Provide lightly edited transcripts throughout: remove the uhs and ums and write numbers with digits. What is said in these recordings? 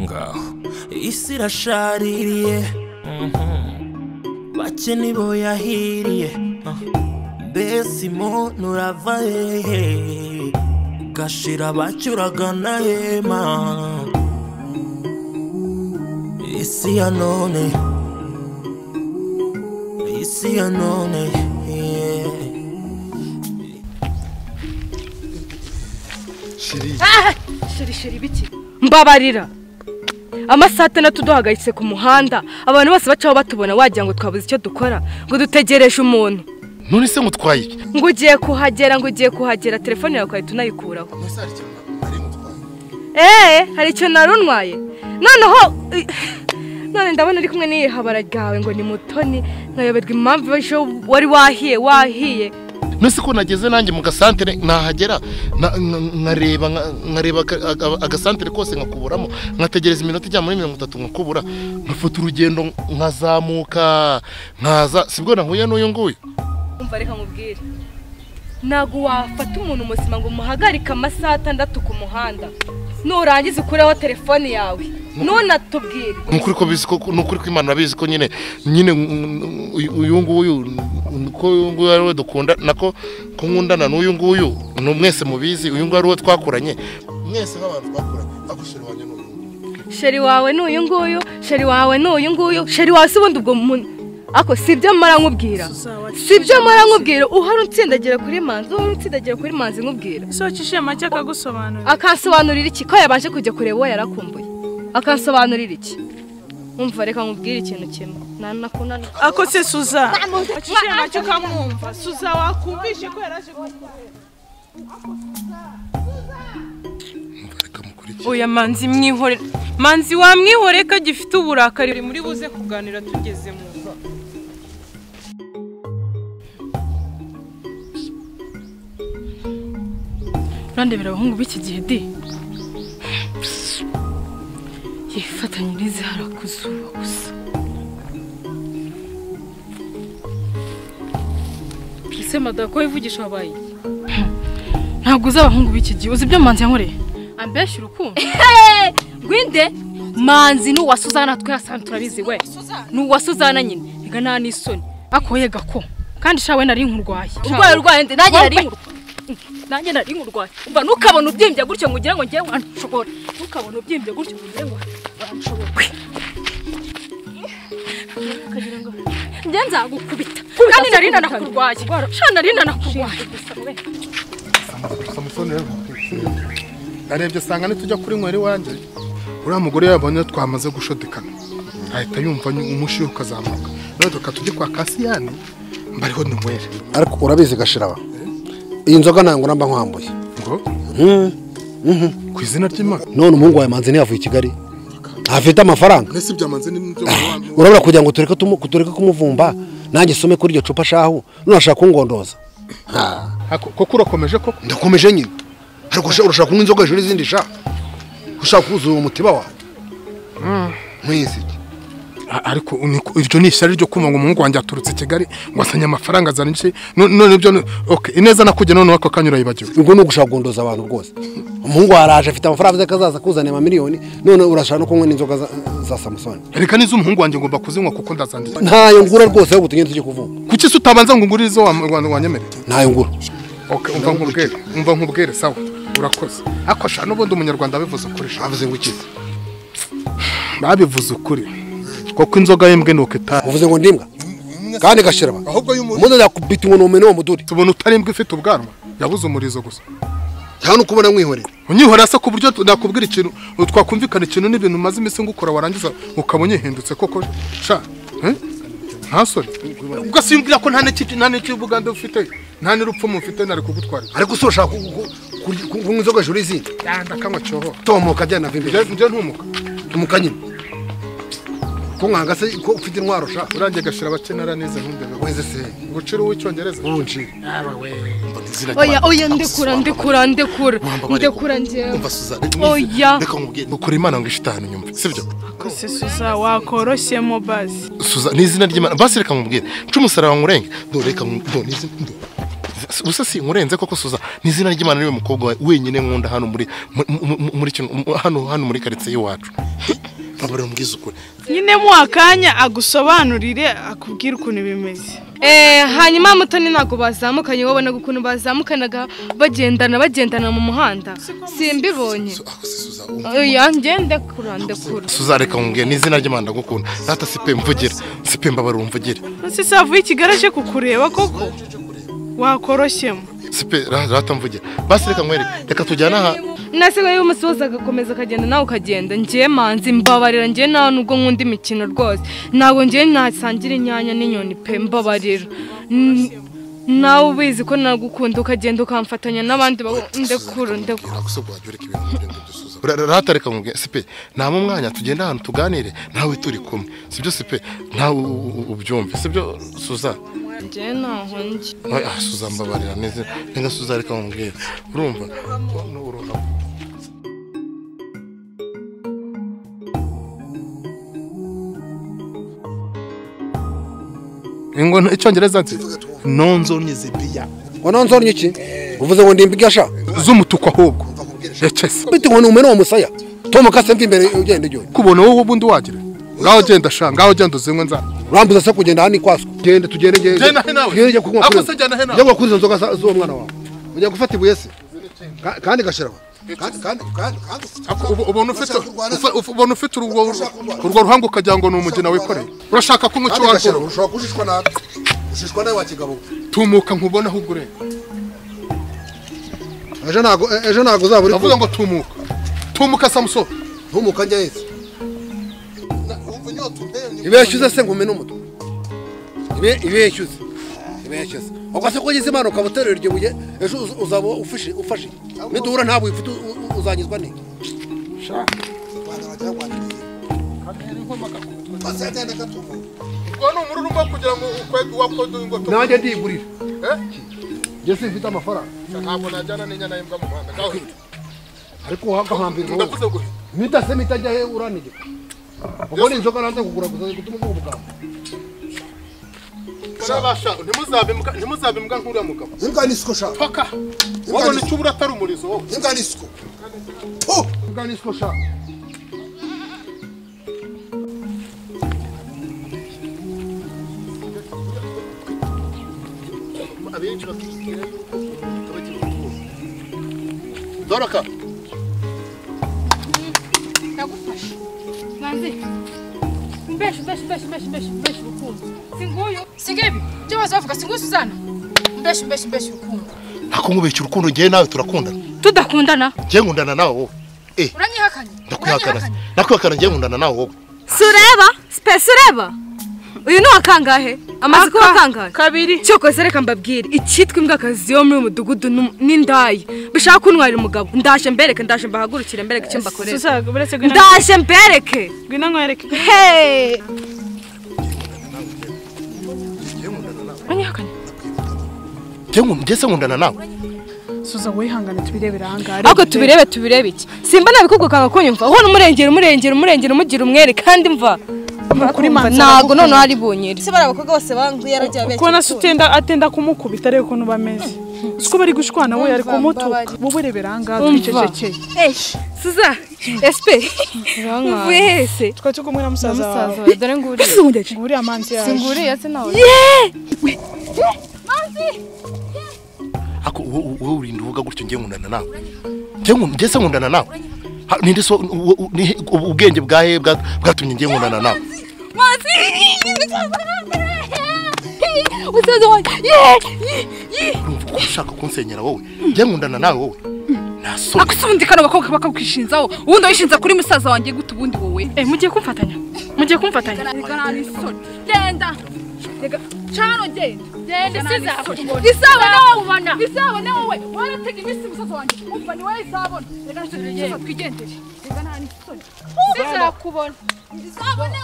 ngaho isi irashaririye bake nibo yahiriye mbese umuntu urava hehe gashira bacyuragana hema isi ya none shiri biki mbabarira amasaha 6 duhagaritse ku muhanda abantu bose bacaho batubona wagira ngo twabuze icyo dukora ngo dutegereje umuntu none se mutwaye ngo ugiye kuhagera telefone yawe kwahita unayikuraho hari icyo narunwaye none ndabona uri kumwe n'ihabara ryawe ngo ni Mutoni nkayoberwa impamvu wari wahiye nese ko nageze nanjye mu gasantere nahagera nkareba agasantere kose nkakuburamo nkategereza iminota ijya muri 30 nkakubura nkafata urugendo nkazamuka nkaza sibwo nahuye n'uyu nguyu umva reka nkubwire nago wafata umuntu musima ngo muhagarika amasaha 6 ku muhanda nurangiza ukureho telefone yawe none atubwire nukuri ko bizi ko nukuri ko Imana abizi ko nyine uyu nguyu ko ari we dukunda nako ko nkundana n'uyu nguyu no mwese mubizi uyu nguyu ari we twakuranye mwese nk'abantu twakuranye agushira wanye n'uyu sheri wawe n'uyu nguyu sheri wawe sibundi ubwo muntu ako sibyo mara nkubwira uhari utsindagira kuri manzi nkubwira so cishe make akagusobanurira akansobanurira iki ko yabanje kujya kureba uwo yarakumbuye akansobanurira iki umva reka nkubwire ikintu kimwe nanakunda ako se Suza cishe make kamwumva Suza wakumvishe ko yaraje oya manzi mwihore manzi wamwihore ka gifite uburakari muri buze kuganira tugeze mu Randebera abahungu b'iki gihe di yifatanyirize harakuzuba gusa ese madako ivugisha abaye ntabwo uzi abahungu b'iki gihe uzi ibyo manzi yankoreye ambesha urukundo gwinde manzi n'uwasuzana twasana turabizi we n'uwasuzana nyine ega nta n'isoni akoye gako kandi shawe nari nkurwaye urwaye nde nanjye nari nkurwaye umva nukabona ubyimbye gutyo ngo ugira ngo ngiye wanshobora nukabona ubyimbye gutyo ngo ngiye wanshobora kagira ngo ngenza gukubita kandi nari nanakurwaye shana nari nanakurwaye Samusoni arebye sanga nitujya kuri nkweri wanje uriya mugore yabonye twamaze gushodekana ahita yumva umushiyo ukazamuka none tukatujye kwa Kasiyani mbariho n'umwere ariko urabizi gashiraba iyi nzoga nango namba nkwambuye ngo ku izina ry'Imana none umuhungu wawe manzi yavuye i Kigali afite amafaranga nese byamanze n'ibyo urabona kugira ngo tureke kumuvumba nanjye some kuri iryo cupa shahu nurashaka kungondoza koko urakomeje koko ndakomeje nyine ariko urashaka kunywa inzoga hejuru izindi sha ushaka kuzura umutiba wawe mwisi ariko ibyo ni ishyari ryo kumva ngo umuhungu wanjye aturutse i Kigali ngo asanye amafaranga azanije none ibyo okay ineza nakujya none wako kanyura yibagiwe ubwo no gushaka gondoza abantu rwose umuhungu waraje afite amafaranga akazaza kuzana amamiliyoni none urashaka no kunywa n'inzoga za Samusoni reka nizo umuhungu wanjye ngomba kuzinywa kuko ndazandika ntayo ngura rwose ahubwo tugende tujye kuvuga kuki se utabanza ngo ngurire izo wanyemere ntayo ngura okay umva nkubwire sawa urakoze akosha n'ubundi umunyarwanda abivuze ukuri avuze ngo iki babivuze ukuri koko inzoga yembwe nuko ita uvuze ngo ndimbwa kandi gashiraba ahubwo y'umuntu yakubita umuntu umene wo muduri tubona utarimbwa ifite ubwanwa yabuze umurizo gusa cyane ukubona mwihorera unyihora se ku buryo nakubwira ikintu twakumvikana ikintu n'ibintu maze imisi ngukora warangiza ukabonye hindutse koko sha ntasore ubwo simbwira ko nta n'icyo Buganda ufite nta n'urupfu mufite nari kugutwara ariko usoshaka kunywa inzoga hejuru y'izindi ndakanywa cyoho tomoka jyana vimbi nje ntumuka tumuka nyine ko nkanga se ko ufite intwaro sha urangiye gashira abakenera neza ntundebe weze se ubuciro w'icyongereza unci oya ndekura njye umva Suza oya reka nkubwire ukuri Imana ngo ishitanu nyumva sibyo kose Suza wakoroshyemo basi Suza n'izina ry'Imana basi reka nkubwire umusaraba nkurenge reka n'izina usa si nkurenze koko Suza n'izina ry'Imana niwe mukobwa wenyine nkunda hano muri hano muri quartier iwacu mbabarira umbwize ukuri. nyine mu akanya agusobanurire akubwira ukuntu bimeze. Hanyuma Mutoni ntago bazamukanye wowe ukuntu bazamukanaga bagendana mu muhanda simbibonye. Oya ngende kurande kura. Suzareka nkubwiye n'izina ry'Imana gukunda. Data sipe mvugira. Sipe mbabarira umvugira. Nsi savuye ikigaraje kukureba koko. Wakoroshyemo. Sipe rata mvugira. Basi reka nkwereke. Reka tujyana aha. Nasigaye umusoza agakomeza akagenda nawe ukagenda ngiye manzi mbabarira ngiye nawe nubwo nkunda imikino rwose ntabwo ngiye nasangira inyanya n'inyoni pe mbabarira nawe ubizi ko nagukunda ukagenda ukamfatanya n'abandi ndekura rata reka nkubwiye sipe nta mu mwanya tugenda ahantu tuganire nawe turi kumwe sibyo sipe nawe ubyumve sibyo Suza ngiye naho ngi Suza mbabarira neza nenga Suza reka nkubwiye urumva Ingo icyongereza nzi nonzonye zibiya nonzonye iki uvuze ngo ndimbiga sha z'umutuku ahubwo yacese bite ngo numene wo musaya Tom kasemva imbere ugende ryo kubona wowe ubundi wagira ngaho genda sha ngaho genda uzinywe nza urambuza se kugenda hani kwaswa genda tugende genda nawe genda kunywa ako se genda nawe yagwa kuri izo nzoga zo mwana wawe ujya gufata ibuye se kandi gashiraho kandi ubona ufite urwo ruhango ukagira ngo ni umugina wikoreye urashaka ko umuco wawe ushobora kushishwa nawe ushishwa nawe wa kigabo tumuka nkubona ahubwo ure ejo ntago uzaba uri kuvuga ngo tumuka Samson tumuka njye yese ibeshyuze se ngume n'umutwe ibeshyuze ubwo se ko ugize imana ukabuterera iryo buye ejo uzaba ufashe niduhura ntabwo ufite uzanyizwa ne nanjye ndigurira njye simfite amafaranga ntabwo najyana n'inyana y'imbwa mu muhanda ariko wagahambirwa mitajya he uranigika ubwo ni inzoga nanze kugura gusa gutuma uvuga ubugamba ntimuzabe imbwa nk'uriya mugabo imbwa ni isuko sha paka wabona icyo ubura atari umurizo wowe imbwa ni isuko imbwa ni isuko sha abenshi bakikira Doroka ndagufasha manzi mbeshe urukundo singuyu sigebi byo bazavuga singuyu Suzana mbeshe urukundo nakungubeshya urukundo ngiye nawe turakundana tudakundana ngiye nkundana nawe wowe uranyihakanye ndakwihakana ngiye nkundana nawe wowe sureba space ureba uyu ni wakangahe amaze kuba kangahe kabiri cyoko reka mbabwire icyitwa imbwakazi yo muri mudugudu n'indayi bishaka kuntwarira umugabo ndaje mbereke ndaje mbahagurukire mbereke icyo mbakorera ndaje mbereke ngwino nkwereke hey uranyihakanye ngiye se nkundana nawe Suza wihangane tubirebera hangare ako tubirebe iki simba nabikugukanga kunyumva ho umurengera umugira umwere kandi mva kuri manzi nago none ari bunyiri se bara abakobwa bose bangu yarajya beke kona atenda kumukubita ariko ukuntu bameze siko bari gushwana we ari kumutu buburebera hangare twicecekeye Suza SP uvuye hese twatse kumwe na musaza wawe dore nguri amanzi yaje singuri yase nawe manzi ako wowe urinda uvuga gutyo ngiye nkundana nawe ngiye se nkundana nawe ninde so ubwenge bwahe bwatumye ngiye nkundana nawe manzi usaza wanjye urumva ushaka kunsenyera wowe ngiye nkundana nawe wowe naso akusundikana bakobwa bakakwishinzaho ubundi wishinza kuri musaza wanjye gute ubundi wowe mugiye kumfatanya reka nari isoni genda reka cyano genda isabona wowe waratega imisi musaza wanjye umva ni wowe isabona reka nshyize twigendere reka nari isoni sizakubona isabona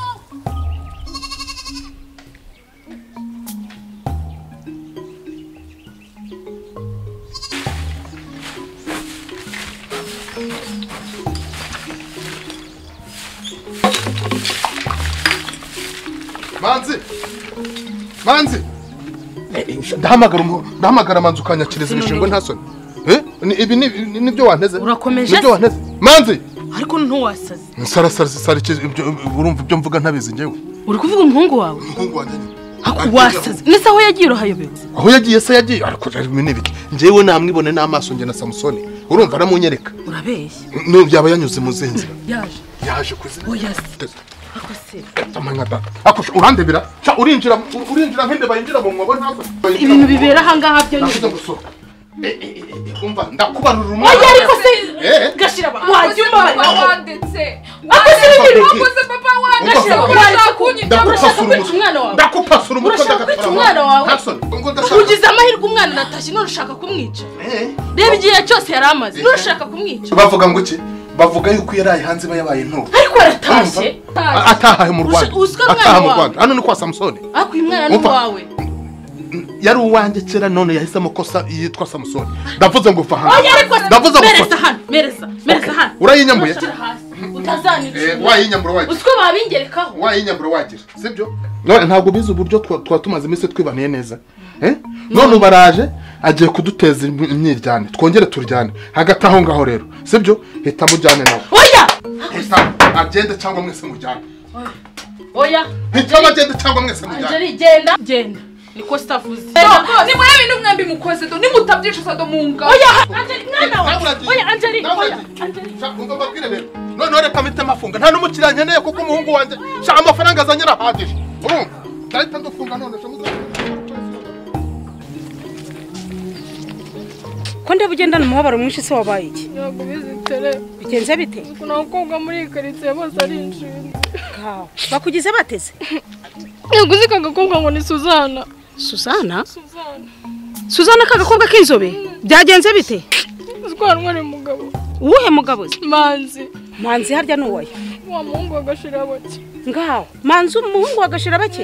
Manzi ndahamagara manzi ukanyakiriza ibishingwe nta soni ibi nibyo wanteze urakomeje nibyo wanteze manzi ariko ntuwasaze Sara urumva ibyo mvuga ntabizi njyewe. uri kuvuga umuhungu wawe Umuhungu wanjye ako wasaze nese aho yagiye urahayobewe aho yagiye se yagiye ariko arimo n'ibiki njyewe namwibone n'amaso nge na Samusoni urumva aramunyereka urabeshya no byaba yanyuze mu zinzira yaje kuzina oya ako se amanya da ako urandebera cha urinjira nkende bayinjira mu mwobo ntabwo ibintu bibera hangaha byo nyine umva ndakubarura umwana oya ariko se gashira wajye umubara wandetse wakoze papa wagashira ndakupasura umutwe umwana wawe ugize amahirwe umwana natashye none ushaka kumwica reba igihe cyose yari amaze none ushaka kumwica bavuga ngo iki bavuga yuko yaraye hanze bayabaye nto ariko aratashye atahaye mu Rwanda hano ni kwa Samusoni ako umwana ni wawe yari uwanjye kera none yahise amakosa yitwa Samusoni ndavuze ngo ufa oya ariko ndavuze ngo mereza hano mereza hano urayinyambuye utazanira wayinyambura wagira usiko babingerekaho wayinyambura wagira sibyo none ntabwo bize uburyo twatumaze iminsi twibaniye neza none ubaraje agiye kuduteza imyiryane twongere turyane hagati aho ngaho rero sibyo hita mujyane nawe oya agende cyangwa mwese mujyane oya hita bagende cyangwa mwese mujyane genda niko stafuze ni mwe bintu mwembi mukoze do nimutabyishuza do munga oya Angeli mwana wawe oya Angeli umva babwire rero none reka mite mafunga nta n'umukiriya nkeneye kuko umuhungu wanjye sha amafaranga azanyira hadije urumva ndahita ndufunga none ko ndeba ugendana umubabaro mwinshi se wabaye iki ntabwo bizitere bigenze bite nakobwa muri karitsiye bose ari inshinga bakugize bateze yaguze kagakobwa ngo ni Suzana kagakobwa k'inzobe byagenze bite zitwarwa ni mugabo uwuhe mugabo manzi harya n'uwaye wa muhungu agashira bake ngaho manzi umuhungu agashira bake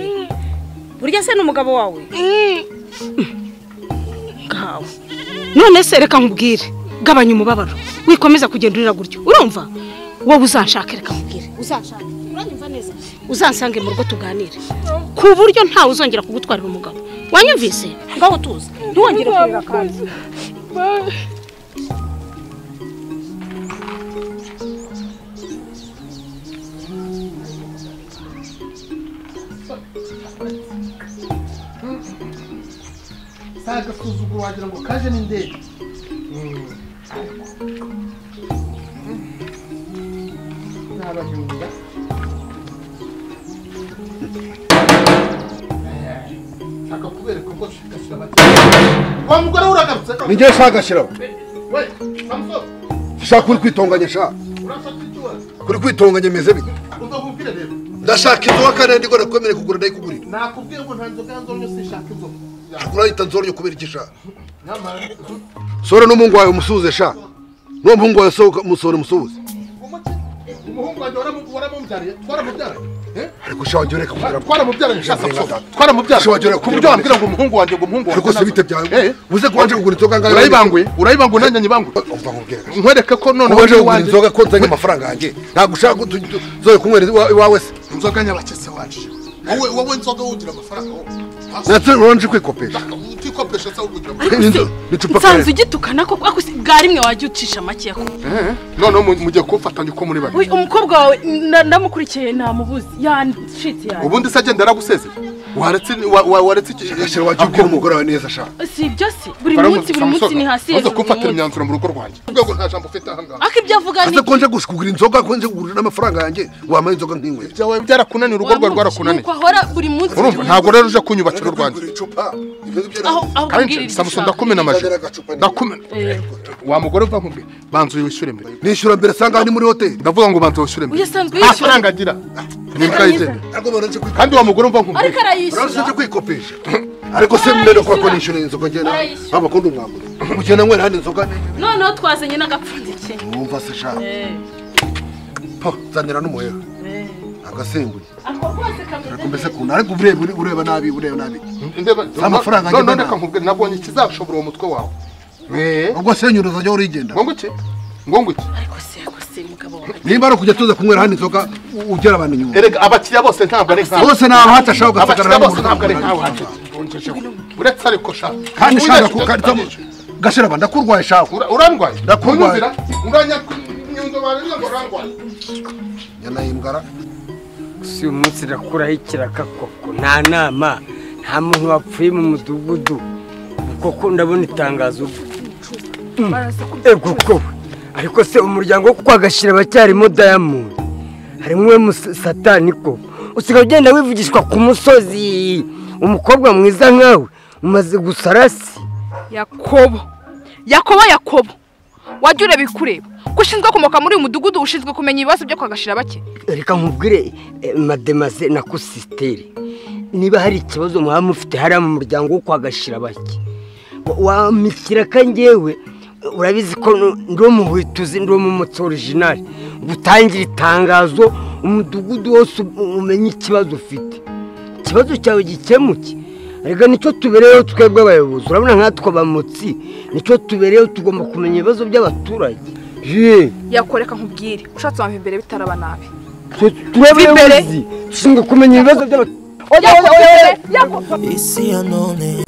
burya se n'umugabo wawe ngaho none se reka nkubwire gabanya umubabaro wikomeza kugenda urira gutyo urumva wowe uzanshaka reka nkubwire uzanshaka uranyumva neza uzansange mu rugo tuganire ku buryo ntawe uzongera kugutwarira umugabo wanyumvise ngaho tuza ntiwongere kurira kandi saga kuzuguru wagira ngo kaje n'indege n'abanyunga akakubereka ko shikashira bati wa mugore uragarutse ninjye shaka shiraho we Samson shaka kuri kwitonganya shaka urashaka icyo kuri kwitonganya meze bite umva kumbwire rero ndashaka inzoga kandi ndiko nakwemere kugura ndayikugurira nakubwiye ngo nta nzoga nzonyo sishaka inzoga urahita nzonyo kubera iki shaka nyamara sore n'umuhungu wawe umusuhuze shaka n'uwo muhungu wawe sohoka musore musuhuze umuhungu wanjye waramubyariye twaramubyaranye ariko shaka wanjye reka kugira twaramubyaranye twaramubyaranye ku buryo wambwira ngo umuhungu wanjye ariko se bite byawe uze ko wanje kugura inzoga ngayo urayibanguye nanjye nyibanguye nkwereke ko none waje kugura inzoga ko nzanye amafaranga yanjye ntabwo ushaka zoye kunywera iwawe se inzoga nyabakese waje wowe nzoga wugira amafaranga wowe natwe uronje kwikopesha utikopesha se wugira n'icupa nsanze ugitukana ko bwa rimwe wajya ucisha make yako none mujye kumfatanya uko muri bane umukobwa wawe ndamukurikiye namubuze yanshitse yawe ubundi se agenda aragusezeye waretse iki gashyira wajya ubwira umugore wawe neza shaka si ibyo se buri munsi ni hasi hejuru kumfatira imyanzuro mu rugo rwanjye ubwo nta jambo ufite aha ngaha ako ibyo avuga ni ase konje kugura inzoga konje kugura n'amafaranga yanjye wamaye inzoga nk'inkwe byawe byarakunaniye urugo rwawe rwarakunaniye nuko ahora buri munsi urumva ntabwo rero uje kunyubakira urwanjye aho kandi Samusoni ndakumena amaji ndakumena wa mugore uva nkubwe banzu wishyure mbere nishyura mbere sanga ni muri hoteli ndavuga ngo banzu wishyure mbere uyasanzwe yishyura amafaranga agira nimbwa yigende kandi wa mugore uva nkubwe ariko arayishyura urashaka kwikopesha ariko se mbere ko ko nishyura inzoga ngena abakundi umwambaro ugenda nywera handi inzoga noneho twazanye n'agapfundikiye wumva se shaka po zanira n'umuheha agasembuye ako kose kameze mbese kuntu ariko ureba nabi amafaranga none reka nkubwire nabonye ikizashobora uwo mutwe wawe ubwo senyura uzajya urigenda ngo nguki ariko se mugabo wawe nimba ari kujya tuza kunywera handi inzoga ugera abantu inyuma erega abakiriya bose ntabwo ari nkawe bose naho hatashaka abakiriya ugasagarara bose ntabwo ari nkawe uretse ariko shaka kandi shaka gashira ndakurwaye shaka urandwaye ndakurwaye nyana y'imbwara si uyu munsi nakuraho ikiraka koko nta nama nta muntu wapfuye mu mudugudu koko ndabona itangazo koko ariko se umuryango wo kwagashyira abacyarimo Diamond harimo we Satani ko usigaye ugenda wivugishwa ku musozi umukobwa mwiza nkawe umaze gusarasi Yakobo wajya ureba ikureba ko ushinzwe kumoka muri uyu mudugudu ushinzwe kumenya ibibazo byo kwagashira bake reka nkubwire mademaze na kusisiteri niba hari ikibazo mwaba mufite hariya mu muryango wo kwagashira bake wamikira kangewe urabizi ko ndi umuhwituzi ndi umumotsi original gutangira itangazo umudugudu wose umenye ikibazo ufite ikibazo cyawe gikemuke rega nicyo tubereyeho twebwe abayobozi urabona nkatwe abamotsi nicyo tubereyeho tugomba kumenya ibibazo by'abaturage yakoreka nkubwire ushatse wamva imbere bitaraba nabi turabayobozi dushinzwe kumenya ibibazo by'abaturage isi ya none